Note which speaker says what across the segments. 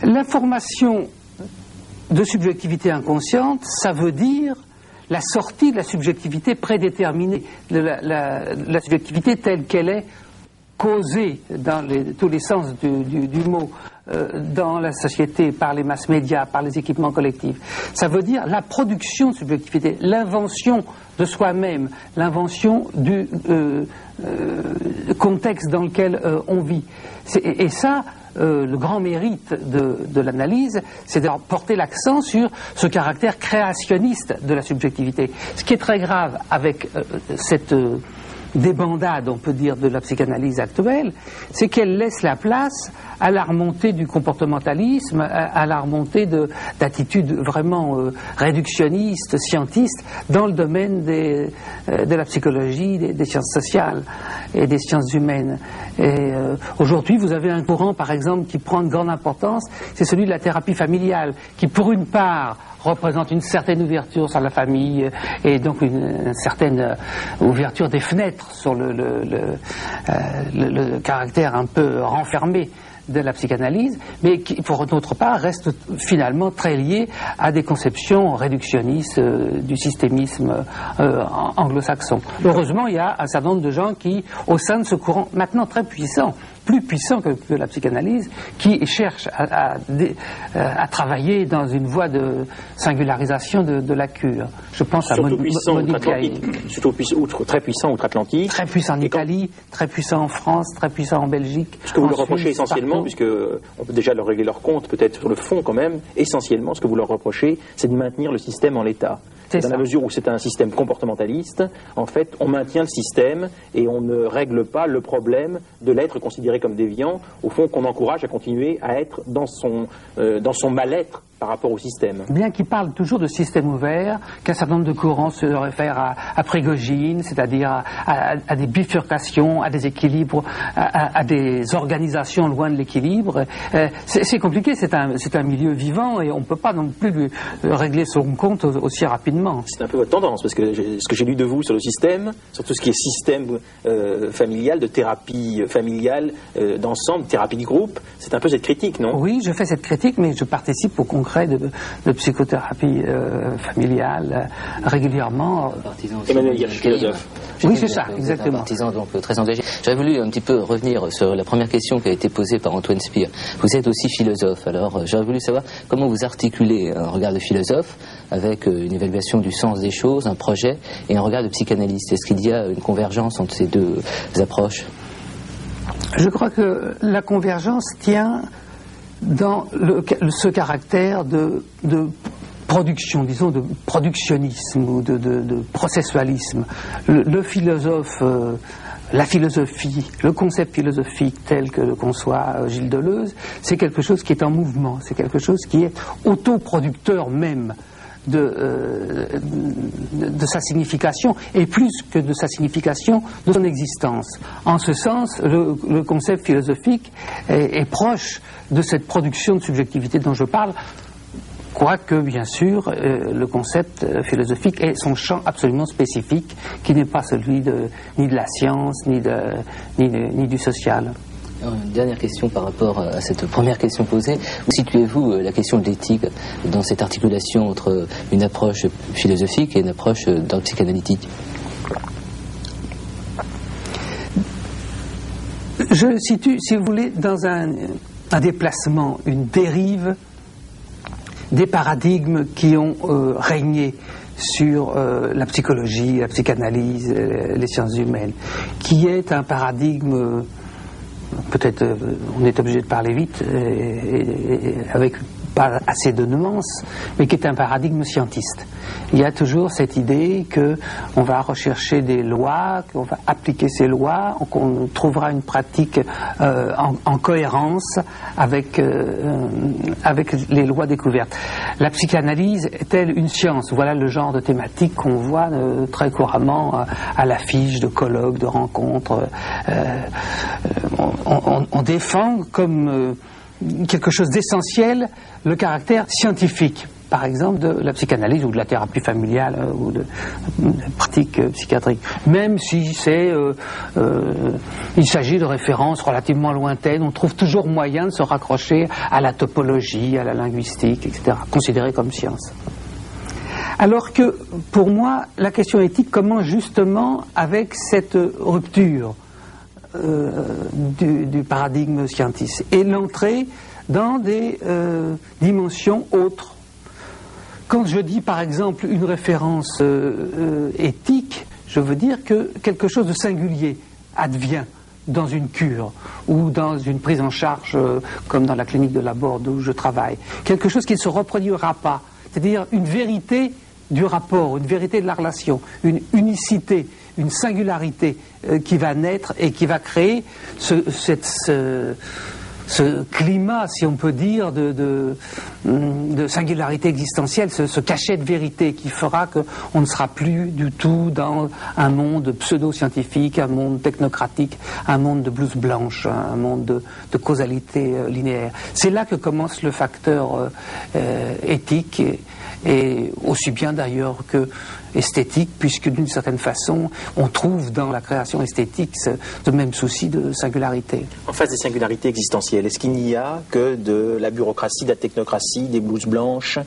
Speaker 1: L'information de subjectivité inconsciente, ça veut dire la sortie de la subjectivité prédéterminée, de la subjectivité telle qu'elle est causée dans tous les sens du mot dans la société, par les masses médias, par les équipements collectifs. Ça veut dire la production de subjectivité, l'invention de soi-même, l'invention du contexte dans lequel on vit. Et ça, le grand mérite de l'analyse, c'est de porter l'accent sur ce caractère créationniste de la subjectivité. Ce qui est très grave avec cette débandade, on peut dire, de la psychanalyse actuelle, c'est qu'elle laisse la place à la remontée du comportementalisme, à la remontée d'attitudes vraiment réductionnistes, scientistes, dans le domaine de la psychologie, des sciences sociales et des sciences humaines. Et aujourd'hui, vous avez un courant, par exemple, qui prend une grande importance, c'est celui de la thérapie familiale, qui, pour une part, représente une certaine ouverture sur la famille et donc une certaine ouverture des fenêtres sur le caractère un peu renfermé de la psychanalyse, mais qui, pour d'autre part, reste finalement très lié à des conceptions réductionnistes du systémisme anglo-saxon. Heureusement, il y a un certain nombre de gens qui, au sein de ce courant, maintenant très puissant, plus puissant que la psychanalyse, qui cherchent à travailler dans une voie de singularisation de la cure. Je pense à Monique Gaillet.
Speaker 2: Très puissant outre-Atlantique.
Speaker 1: Très puissant en Italie, très puissant en France, très puissant en Belgique.
Speaker 2: Ce que vous leur reprochez essentiellement, puisque on peut déjà leur régler leur compte, peut-être sur le fond quand même, essentiellement ce que vous leur reprochez, c'est de maintenir le système en l'état. Dans la mesure où c'est un système comportementaliste, en fait, on maintient le système et on ne règle pas le problème de l'être considéré comme déviant, au fond qu'on encourage à continuer à être dans son mal-être par rapport au système.
Speaker 1: Bien qu'il parle toujours de système ouvert, qu'un certain nombre de courants se réfèrent à Prégogine, c'est-à-dire à des bifurcations, à des équilibres, à des organisations loin de l'équilibre. C'est compliqué, c'est un milieu vivant et on ne peut pas non plus régler son compte aussi rapidement.
Speaker 2: C'est un peu votre tendance, parce que ce que j'ai lu de vous sur le système, sur tout ce qui est système familial, de thérapie familiale, d'ensemble, thérapie de groupe, c'est un peu cette critique, non?
Speaker 1: Oui, je fais cette critique, mais je participe au congrès de psychothérapie familiale régulièrement.
Speaker 2: Emmanuel Hirsch, philosophe.
Speaker 1: Oui, c'est ça, exactement.
Speaker 3: Partisan, donc très engagé. J'aurais voulu un petit peu revenir sur la première question qui a été posée par Antoine Spire. Vous êtes aussi philosophe, alors j'aurais voulu savoir comment vous articulez un regard de philosophe avec une évaluation du sens des choses, un projet, et un regard de psychanalyste. Est-ce qu'il y a une convergence entre ces deux approches?
Speaker 1: Je crois que la convergence tient dans ce caractère de production, disons de productionnisme ou de processualisme. Le philosophe, la philosophie, le concept philosophique tel que le conçoit Gilles Deleuze, c'est quelque chose qui est en mouvement, c'est quelque chose qui est autoproducteur même de sa signification, et plus que de sa signification, de son existence. En ce sens, le concept philosophique est proche de cette production de subjectivité dont je parle, quoique, bien sûr, le concept philosophique ait son champ absolument spécifique, qui n'est pas celui ni de la science, ni du social.
Speaker 3: Une dernière question par rapport à cette première question posée. Où situez-vous la question de l'éthique dans cette articulation entre une approche philosophique et une approche dans le psychanalytique?
Speaker 1: Je le situe, si vous voulez, dans un déplacement, une dérive des paradigmes qui ont régné sur la psychologie, la psychanalyse, les sciences humaines, qui est un paradigme... Peut-être on est obligé de parler vite et avec pas assez de nuances, mais qui est un paradigme scientiste. Il y a toujours cette idée qu'on va rechercher des lois, qu'on va appliquer ces lois, qu'on trouvera une pratique en cohérence avec les lois découvertes. La psychanalyse est-elle une science? Voilà le genre de thématique qu'on voit très couramment à l'affiche de colloques, de rencontres. On défend comme quelque chose d'essentiel le caractère scientifique. par exemple, de la psychanalyse ou de la thérapie familiale ou de pratiques psychiatriques. Même si il s'agit de références relativement lointaines, on trouve toujours moyen de se raccrocher à la topologie, à la linguistique, etc., considérée comme science. Alors que, pour moi, la question éthique commence justement avec cette rupture du paradigme scientifique et l'entrée dans des dimensions autres. Quand je dis par exemple une référence éthique, je veux dire que quelque chose de singulier advient dans une cure ou dans une prise en charge comme dans la clinique de la Borde où je travaille. Quelque chose qui ne se reproduira pas, c'est-à-dire une vérité du rapport, une vérité de la relation, une unicité, une singularité qui va naître et qui va créer ce climat, si on peut dire, de singularité existentielle, ce cachet de vérité qui fera qu'on ne sera plus du tout dans un monde pseudo-scientifique, un monde technocratique, un monde de blouse blanche, un monde de causalité linéaire. C'est là que commence le facteur éthique, et aussi bien d'ailleurs que esthétique, puisque d'une certaine façon, on trouve dans la création esthétique ce même souci de singularité.
Speaker 2: En face des singularités existentielles, est-ce qu'il n'y a que de la bureaucratie, de la technocratie, des blouses blanches,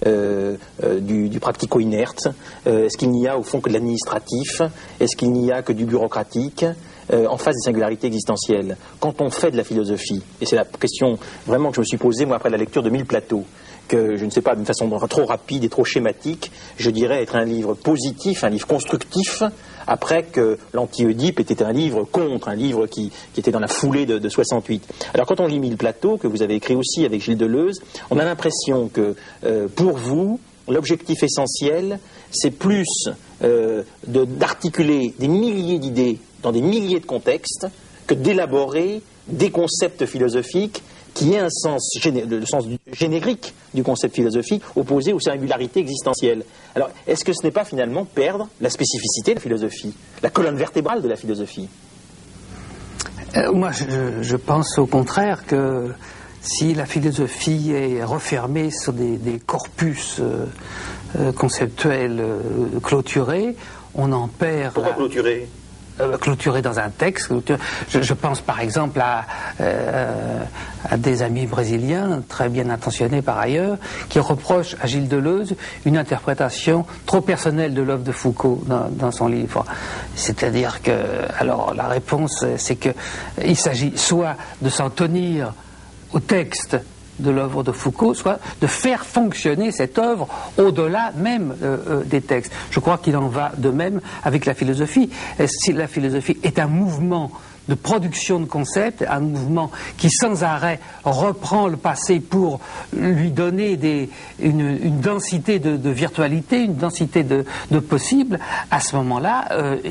Speaker 2: du pratico-inerte? Est-ce qu'il n'y a au fond que de l'administratif? Est-ce qu'il n'y a que du bureaucratique en face des singularités existentielles? Quand on fait de la philosophie, et c'est la question vraiment que je me suis posée moi après la lecture de 1000 plateaux, que je ne sais pas, d'une façon trop rapide et trop schématique, je dirais être un livre positif, un livre constructif, après que l'Anti-Oedipe était un livre contre, un livre qui était dans la foulée de 68. Alors quand on lit 1000 plateaux, que vous avez écrit aussi avec Gilles Deleuze, on a l'impression que pour vous, l'objectif essentiel, c'est plus d'articuler des milliers d'idées dans des milliers de contextes que d'élaborer des concepts philosophiques qui aient un sens, le sens générique du concept philosophique opposé aux singularités existentielles. Alors, est-ce que ce n'est pas finalement perdre la spécificité de la philosophie, la colonne vertébrale de la philosophie?
Speaker 1: Moi, je pense au contraire que si la philosophie est refermée sur des corpus conceptuels clôturés, on en perd...
Speaker 2: Pourquoi clôturés ?
Speaker 1: Clôturé dans un texte. Je pense par exemple à des amis brésiliens, très bien intentionnés par ailleurs, qui reprochent à Gilles Deleuze une interprétation trop personnelle de l'œuvre de Foucault dans son livre. C'est-à-dire que, alors la réponse, c'est qu'il s'agit soit de s'en tenir au texte de l'œuvre de Foucault, soit de faire fonctionner cette œuvre au-delà même des textes. Je crois qu'il en va de même avec la philosophie. Si la philosophie est un mouvement de production de concepts, un mouvement qui sans arrêt reprend le passé pour lui donner une densité de virtualité, une densité de possible, à ce moment-là,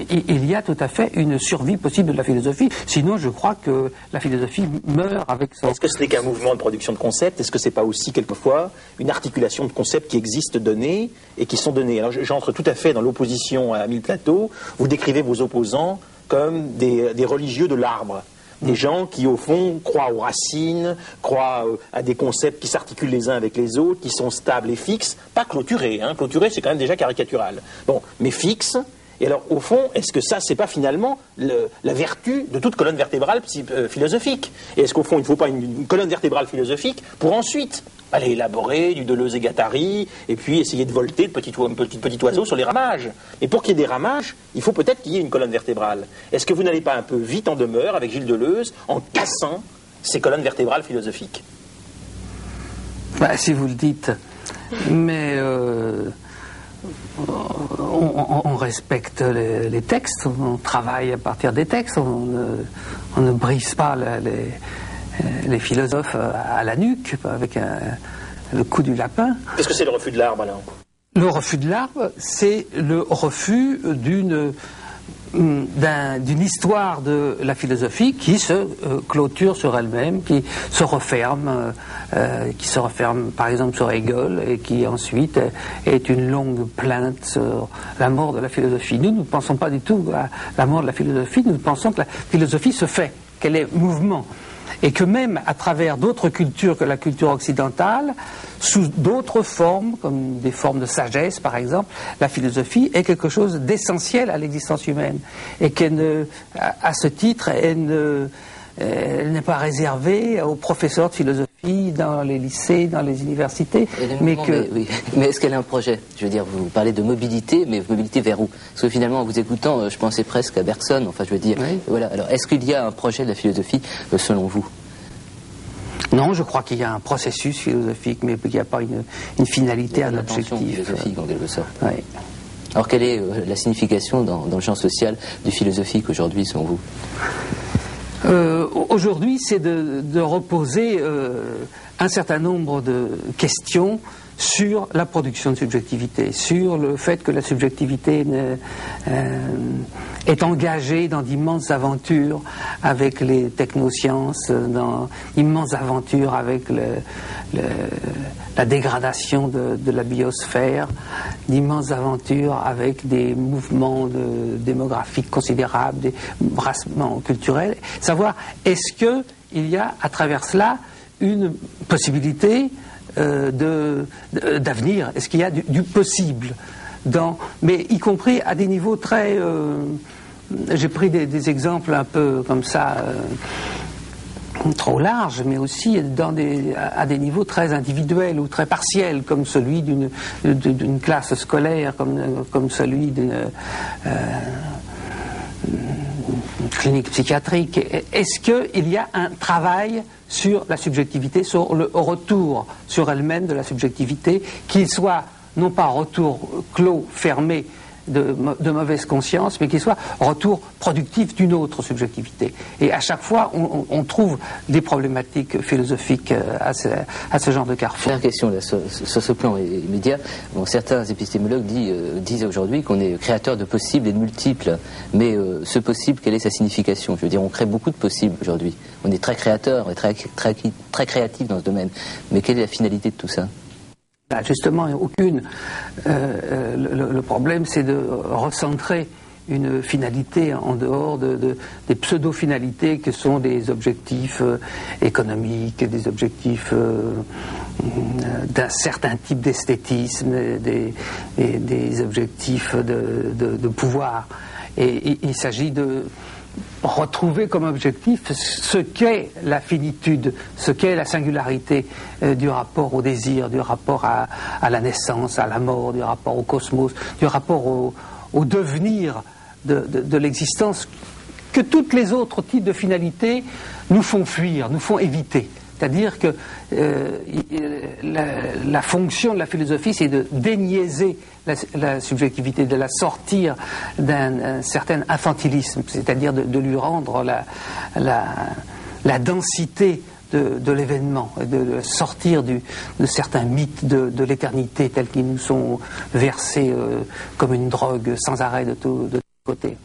Speaker 1: il y a tout à fait une survie possible de la philosophie. Sinon, je crois que la philosophie meurt avec son...
Speaker 2: Est-ce que ce n'est qu'un mouvement de production de concepts? Est-ce que ce n'est pas aussi, quelquefois, une articulation de concepts qui existent donnés et qui sont donnés? Alors, j'entre tout à fait dans l'opposition à 1000 plateaux. Vous décrivez vos opposants comme des religieux de l'arbre. Des gens qui, au fond, croient aux racines, croient à des concepts qui s'articulent les uns avec les autres, qui sont stables et fixes, pas clôturés. Hein. Clôturés, c'est quand même déjà caricatural. Bon, mais fixes. Et alors, au fond, est-ce que ça, c'est pas finalement la vertu de toute colonne vertébrale philosophique? Et est-ce qu'au fond, il ne faut pas une colonne vertébrale philosophique pour ensuite aller élaborer du Deleuze et Guattari, et puis essayer de volter de petit oiseau sur les ramages? Et pour qu'il y ait des ramages, il faut peut-être qu'il y ait une colonne vertébrale. Est-ce que vous n'allez pas un peu vite en demeure avec Gilles Deleuze en cassant ces colonnes vertébrales philosophiques?
Speaker 1: Si vous le dites. Mais on respecte les textes, on travaille à partir des textes, on ne brise pas les philosophes à la nuque avec le coup du lapin.
Speaker 2: Qu'est-ce que c'est le refus de l'arbre alors?
Speaker 1: Le refus de l'arbre, c'est le refus d'une histoire de la philosophie qui se clôture sur elle-même, qui se referme par exemple sur Hegel, et qui ensuite est une longue plainte sur la mort de la philosophie. Nous ne pensons pas du tout à la mort de la philosophie, nous pensons que la philosophie se fait, qu'elle est mouvement. et que même à travers d'autres cultures que la culture occidentale, sous d'autres formes, comme des formes de sagesse par exemple, la philosophie est quelque chose d'essentiel à l'existence humaine, et qu'elle à ce titre, elle n'est pas réservée aux professeurs de philosophie dans les lycées, dans les universités.
Speaker 3: Mais est-ce qu'elle a un projet? Je veux dire, vous parlez de mobilité, mais mobilité vers où? Parce que finalement, en vous écoutant, je pensais presque à Bergson. Enfin, je veux dire, oui. Voilà. Alors, est-ce qu'il y a un projet de la philosophie, selon vous?
Speaker 1: Non, je crois qu'il y a un processus philosophique, mais qu'il n'y a pas une finalité, un objectif.
Speaker 3: Philosophique, en quelque sorte.
Speaker 1: Oui.
Speaker 3: Alors, quelle est la signification dans le champ social du philosophique aujourd'hui, selon vous?
Speaker 1: Aujourd'hui, c'est de reposer un certain nombre de questions sur la production de subjectivité, sur le fait que la subjectivité est engagée dans d'immenses aventures avec les technosciences, dans d'immenses aventures avec la dégradation de la biosphère, d'immenses aventures avec des mouvements démographiques considérables, des brassements culturels. Savoir, est-ce qu'il y a à travers cela une possibilité d'avenir? Est-ce qu'il y a du possible mais y compris à des niveaux très... j'ai pris des exemples un peu comme ça, trop larges, mais aussi à des niveaux très individuels ou très partiels, comme celui d'une classe scolaire, comme celui d'une clinique psychiatrique. Est-ce qu'il y a un travail sur la subjectivité, sur le retour sur elle-même de la subjectivité, qu'il soit non pas retour clos, fermé, de mauvaise conscience, mais qu'il soit retour productif d'une autre subjectivité. Et à chaque fois, on trouve des problématiques philosophiques à ce genre de carrefour.
Speaker 3: Dernière question là, sur ce plan immédiat. Bon, certains épistémologues disent aujourd'hui qu'on est créateur de possibles et de multiples, mais ce possible, quelle est sa signification? Je veux dire, on crée beaucoup de possibles aujourd'hui. On est très créateur et très créatif dans ce domaine. Mais quelle est la finalité de tout ça?
Speaker 1: Justement, aucune. Le problème, c'est de recentrer une finalité en dehors des pseudo-finalités que sont des objectifs économiques, des objectifs d'un certain type d'esthétisme, des objectifs de pouvoir. Et il s'agit de retrouver comme objectif ce qu'est la finitude, ce qu'est la singularité du rapport au désir, du rapport à la naissance, à la mort, du rapport au cosmos, du rapport au devenir de l'existence, que tous les autres types de finalités nous font fuir, nous font éviter. C'est-à-dire que la fonction de la philosophie, c'est de déniaiser la subjectivité, de la sortir d'un certain infantilisme, c'est-à-dire de lui rendre la densité de l'événement, de sortir de certains mythes de l'éternité tels qu'ils nous sont versés comme une drogue sans arrêt de tous côtés.